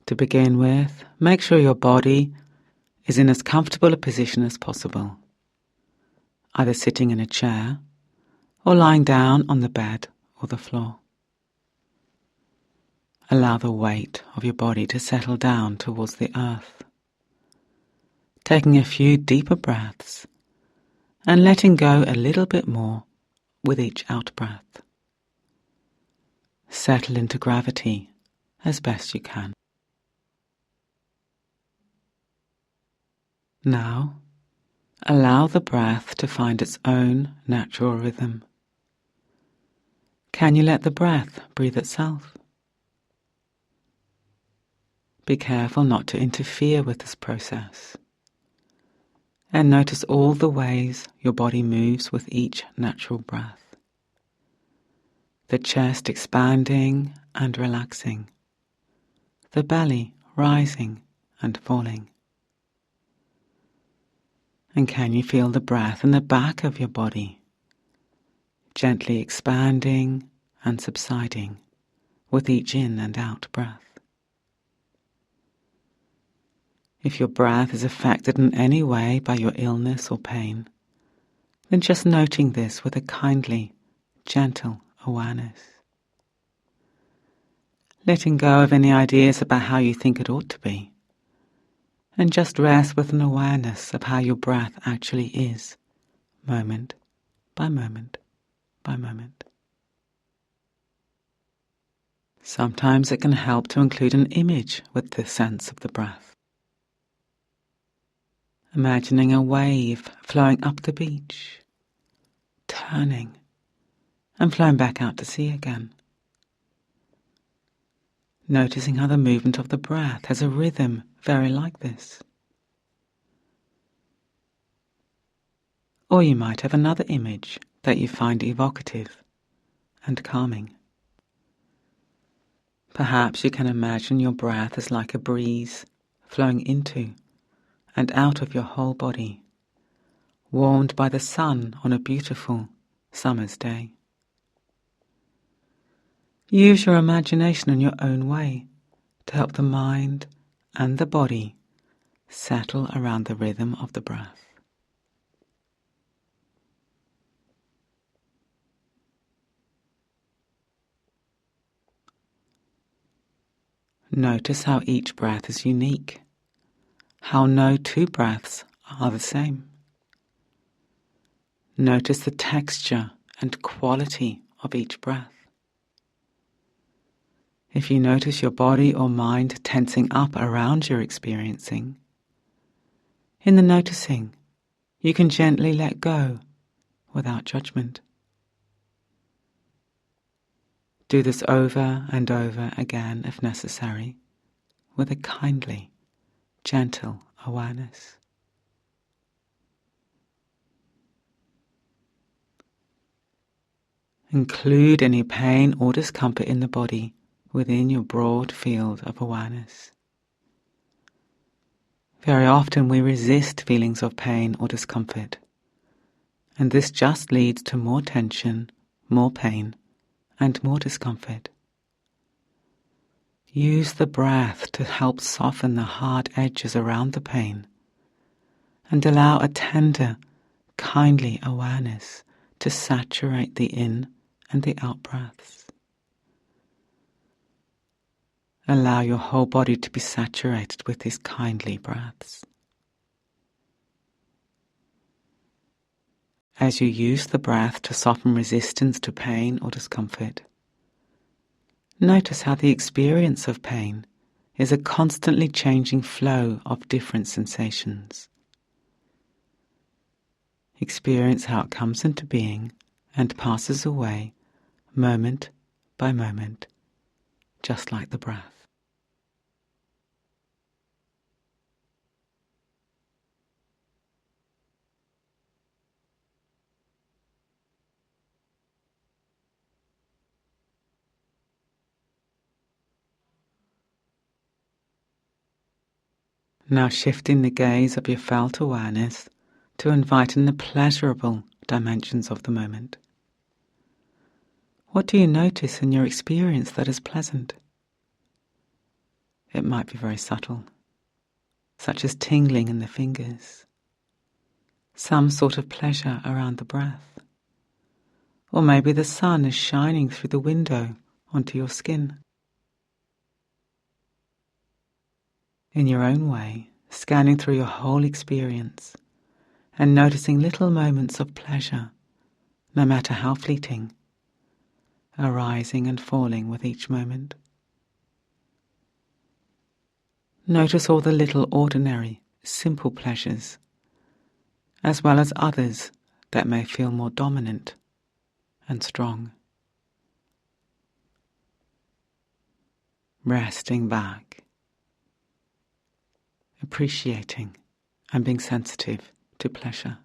To begin with, make sure your body is in as comfortable a position as possible, either sitting in a chair or lying down on the bed or the floor. Allow the weight of your body to settle down towards the earth, taking a few deeper breaths and letting go a little bit more with each out-breath. Settle into gravity as best you can. Now, allow the breath to find its own natural rhythm. Can you let the breath breathe itself? Be careful not to interfere with this process, and notice all the ways your body moves with each natural breath. The chest expanding and relaxing, the belly rising and falling. And can you feel the breath in the back of your body, gently expanding and subsiding with each in and out breath? If your breath is affected in any way by your illness or pain, then just noting this with a kindly, gentle awareness. Letting go of any ideas about how you think it ought to be, and just rest with an awareness of how your breath actually is, moment by moment by moment. Sometimes it can help to include an image with the sense of the breath. Imagining a wave flowing up the beach, turning and flowing back out to sea again. Noticing how the movement of the breath has a rhythm very like this. Or you might have another image that you find evocative and calming. Perhaps you can imagine your breath as like a breeze flowing into and out of your whole body, warmed by the sun on a beautiful summer's day. Use your imagination in your own way to help the mind and the body settle around the rhythm of the breath. Notice how each breath is unique, how no two breaths are the same. Notice the texture and quality of each breath. If you notice your body or mind tensing up around your experiencing, in the noticing, you can gently let go without judgment. Do this over and over again if necessary, with a kindly, gentle awareness. Include any pain or discomfort in the body within your broad field of awareness. Very often we resist feelings of pain or discomfort, and this just leads to more tension, more pain, and more discomfort. Use the breath to help soften the hard edges around the pain, and allow a tender, kindly awareness to saturate the in and the out breaths. Allow your whole body to be saturated with these kindly breaths. As you use the breath to soften resistance to pain or discomfort, notice how the experience of pain is a constantly changing flow of different sensations. Experience how it comes into being and passes away moment by moment, just like the breath. Now shifting the gaze of your felt awareness to invite in the pleasurable dimensions of the moment. What do you notice in your experience that is pleasant? It might be very subtle, such as tingling in the fingers, some sort of pleasure around the breath, or maybe the sun is shining through the window onto your skin. In your own way, scanning through your whole experience and noticing little moments of pleasure, no matter how fleeting, arising and falling with each moment. Notice all the little ordinary, simple pleasures, as well as others that may feel more dominant and strong. Resting back, appreciating and being sensitive to pleasure.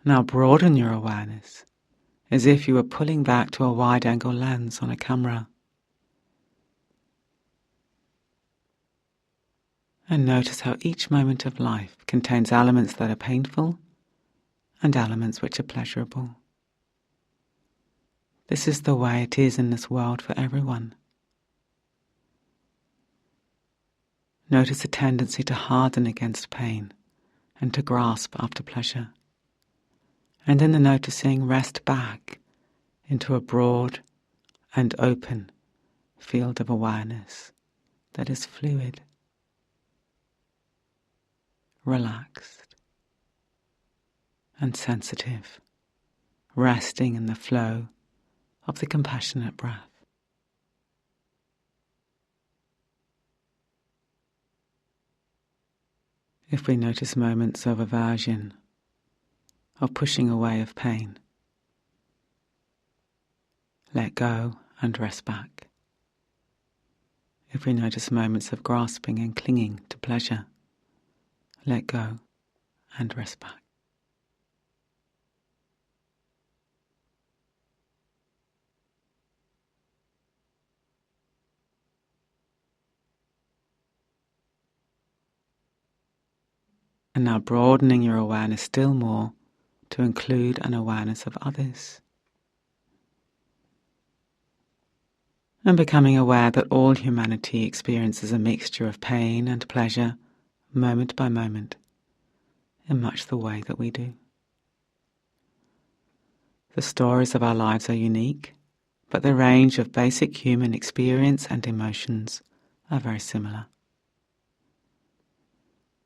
Now broaden your awareness as if you were pulling back to a wide-angle lens on a camera. And notice how each moment of life contains elements that are painful and elements which are pleasurable. This is the way it is in this world for everyone. Notice a tendency to harden against pain and to grasp after pleasure. And in the noticing, rest back into a broad and open field of awareness that is fluid, relaxed, and sensitive, resting in the flow of the compassionate breath. If we notice moments of aversion, of pushing away of pain, let go and rest back. If we notice moments of grasping and clinging to pleasure, let go and rest back. And now broadening your awareness still more to include an awareness of others. And becoming aware that all humanity experiences a mixture of pain and pleasure, moment by moment, in much the way that we do. The stories of our lives are unique, but the range of basic human experience and emotions are very similar.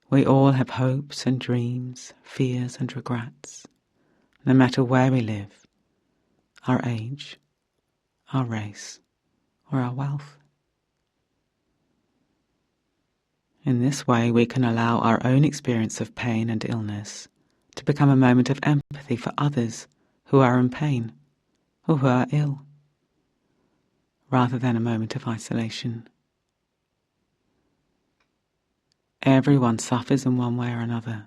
We all have hopes and dreams, fears and regrets, no matter where we live, our age, our race, or our wealth. In this way, we can allow our own experience of pain and illness to become a moment of empathy for others who are in pain or who are ill, rather than a moment of isolation. Everyone suffers in one way or another,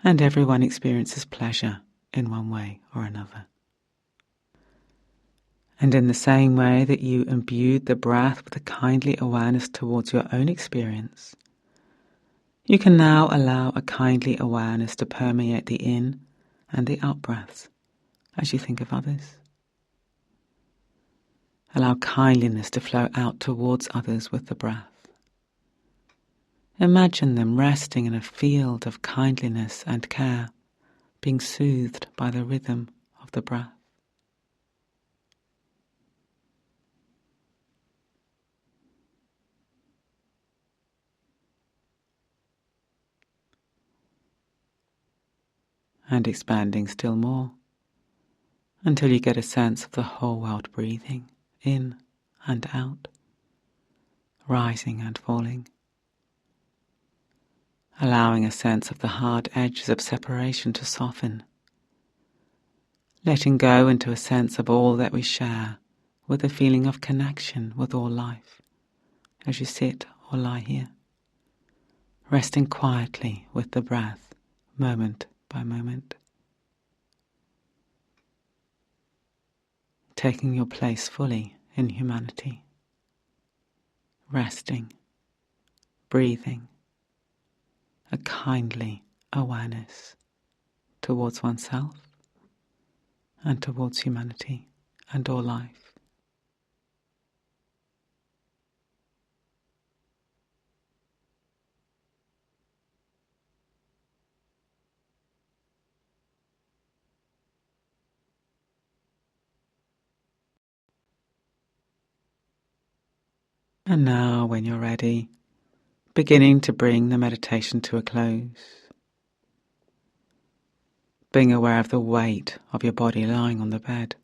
and everyone experiences pleasure in one way or another. And in the same way that you imbued the breath with a kindly awareness towards your own experience, you can now allow a kindly awareness to permeate the in and the out breaths as you think of others. Allow kindliness to flow out towards others with the breath. Imagine them resting in a field of kindliness and care, being soothed by the rhythm of the breath. And expanding still more until you get a sense of the whole world breathing in and out, rising and falling, allowing a sense of the hard edges of separation to soften, letting go into a sense of all that we share with a feeling of connection with all life as you sit or lie here, resting quietly with the breath moment by moment, taking your place fully in humanity, resting, breathing, a kindly awareness towards oneself and towards humanity and all life. And now, when you're ready, beginning to bring the meditation to a close. Being aware of the weight of your body lying on the bed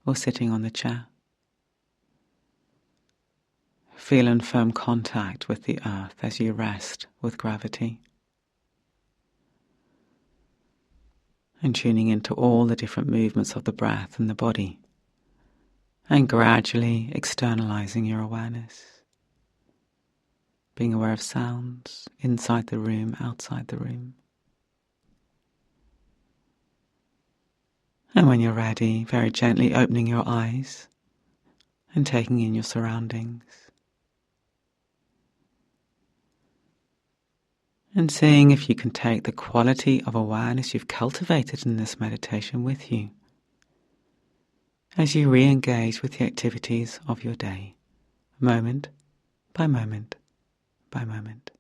or sitting on the chair. Feel in firm contact with the earth as you rest with gravity. And tuning into all the different movements of the breath in the body. And gradually externalizing your awareness. Being aware of sounds inside the room, outside the room. And when you're ready, very gently opening your eyes and taking in your surroundings. And seeing if you can take the quality of awareness you've cultivated in this meditation with you as you re-engage with the activities of your day, moment by moment by moment.